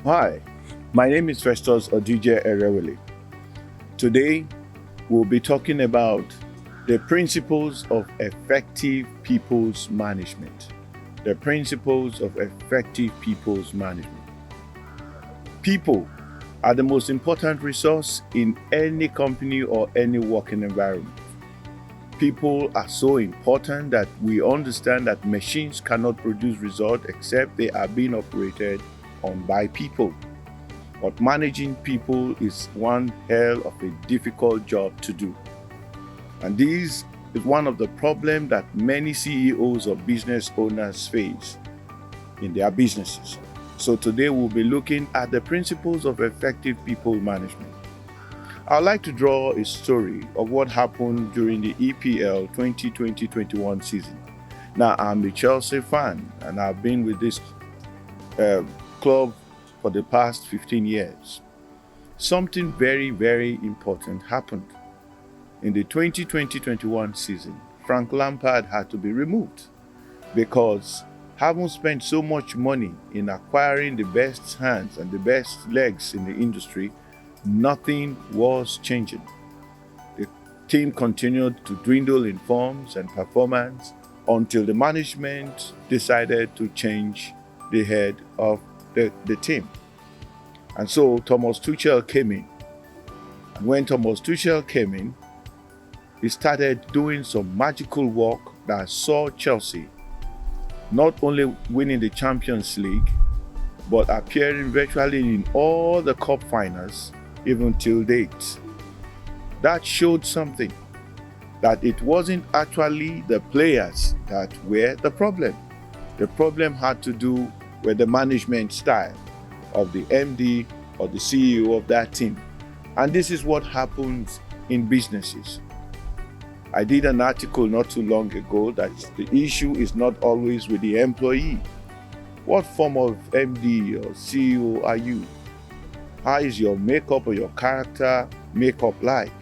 Hi, my name is Festus Odije Erewele. Today, we'll be talking about the principles of effective people's management. The principles of effective people's management. People are the most important resource in any company or any working environment. People are so important that we understand that machines cannot produce results except they are being operated on by people. But managing people is one hell of a difficult job to do. And this is one of the problems that many CEOs or business owners face in their businesses. So today we'll be looking at the principles of effective people management. I'd like to draw a story of what happened during the EPL 2020-21 season. Now, I'm a Chelsea fan and I've been with this club for the past 15 years. Something very, very important happened. In the 2020-21 season, Frank Lampard had to be removed because having spent so much money in acquiring the best hands and the best legs in the industry, nothing was changing. The team continued to dwindle in forms and performance until the management decided to change the head of the team. And so Thomas Tuchel came in. And when Thomas Tuchel came in, he started doing some magical work that saw Chelsea not only winning the Champions League, but appearing virtually in all the cup finals, even till date. That showed something, that it wasn't actually the players that were the problem. The problem had to do with the management style of the MD or the CEO of that team. And this is what happens in businesses. I did an article not too long ago that the issue is not always with the employee. What form of MD or CEO are you? How is your makeup or your character makeup like?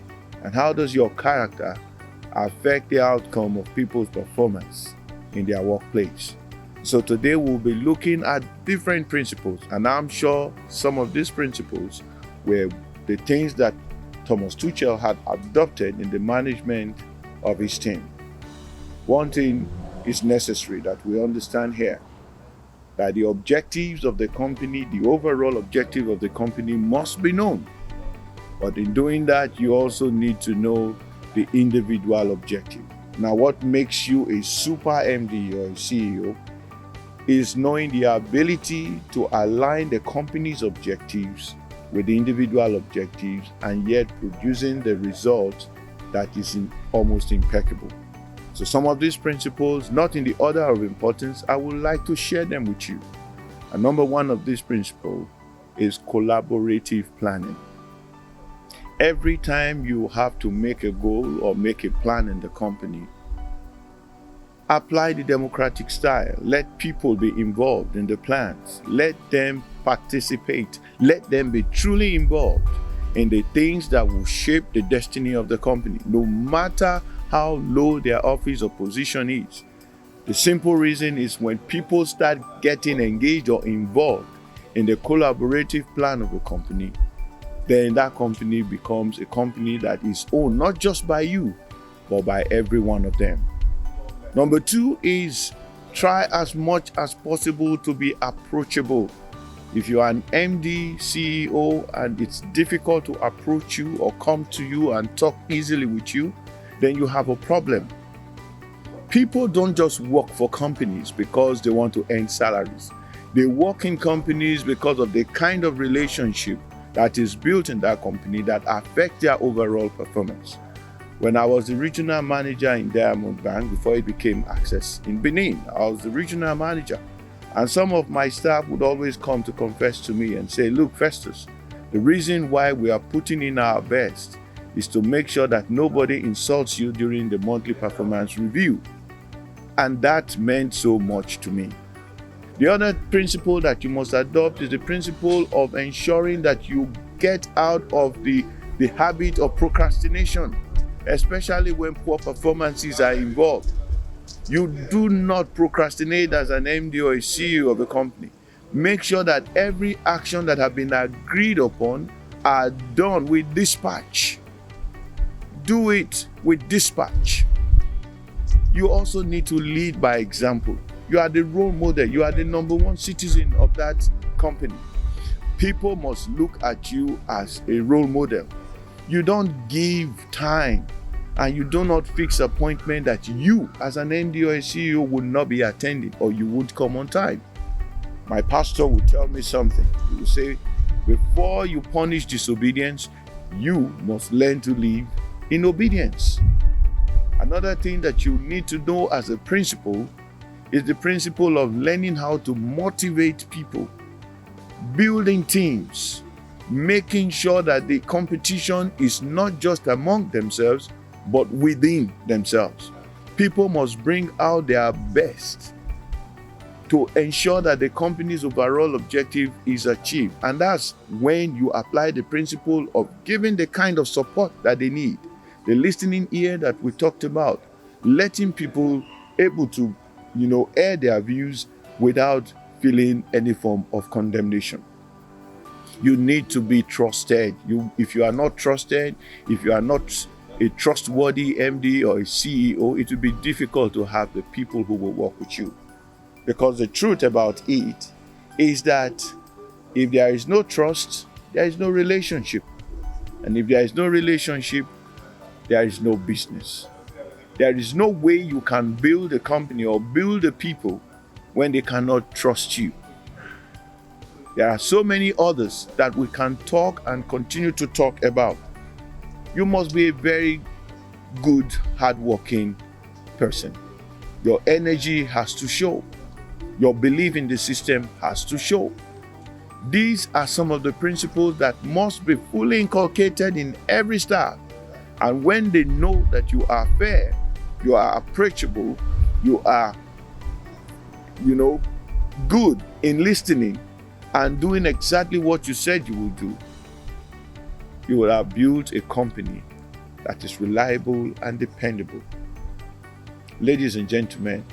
And how does your character affect the outcome of people's performance in their workplace? So today we'll be looking at different principles, and I'm sure some of these principles were the things that Thomas Tuchel had adopted in the management of his team. One thing is necessary that we understand here, that the objectives of the company, the overall objective of the company must be known. But in doing that, you also need to know the individual objective. Now, what makes you a super MD or a CEO is knowing the ability to align the company's objectives with the individual objectives and yet producing the result that is almost impeccable. So some of these principles, not in the order of importance, I would like to share them with you. And number one of this principle is collaborative planning. Every time you have to make a goal or make a plan in the company, apply the democratic style. Let people be involved in the plans. Let them participate. Let them be truly involved in the things that will shape the destiny of the company, no matter how low their office or position is. The simple reason is when people start getting engaged or involved in the collaborative plan of a company, then that company becomes a company that is owned not just by you, but by every one of them. Number two is try as much as possible to be approachable. If you are an MD, CEO, and it's difficult to approach you or come to you and talk easily with you, then you have a problem. People don't just work for companies because they want to earn salaries. They work in companies because of the kind of relationship that is built in that company that affect their overall performance. When I was the regional manager in Diamond Bank before it became Access in Benin, I was the regional manager. And some of my staff would always come to confess to me and say, look, Festus, the reason why we are putting in our best is to make sure that nobody insults you during the monthly performance review. And that meant so much to me. The other principle that you must adopt is the principle of ensuring that you get out of the habit of procrastination, especially when poor performances are involved. You do not procrastinate as an MD or a CEO of a company. Make sure that every action that have been agreed upon are done with dispatch. Do it with dispatch. You also need to lead by example. You are the role model. You are the number one citizen of that company. People must look at you as a role model. You don't give time and you do not fix appointment that you as an MD or a CEO would not be attending, or you would come on time. My pastor will tell me something. He will say, before you punish disobedience, you must learn to live in obedience. Another thing that you need to know as a principle is the principle of learning how to motivate people, building teams, making sure that the competition is not just among themselves, but within themselves. People must bring out their best to ensure that the company's overall objective is achieved. And that's when you apply the principle of giving the kind of support that they need. The listening ear that we talked about, letting people able to, air their views without feeling any form of condemnation. You need to be trusted. If you are not trusted, if you are not a trustworthy MD or a CEO, it will be difficult to have the people who will work with you. Because the truth about it is that if there is no trust, there is no relationship. And if there is no relationship, there is no business. There is no way you can build a company or build a people when they cannot trust you. There are so many others that we can talk and continue to talk about. You must be a very good, hardworking person. Your energy has to show. Your belief in the system has to show. These are some of the principles that must be fully inculcated in every staff. And when they know that you are fair, you are approachable, you are, good in listening and doing exactly what you said you will do, you will have built a company that is reliable and dependable. Ladies and gentlemen,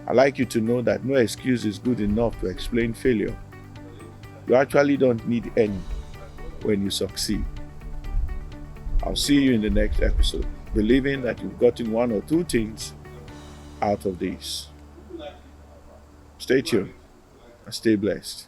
I'd like you to know that no excuse is good enough to explain failure. You actually don't need any when you succeed. I'll see you in the next episode, believing that you've gotten one or two things out of this. Stay tuned and stay blessed.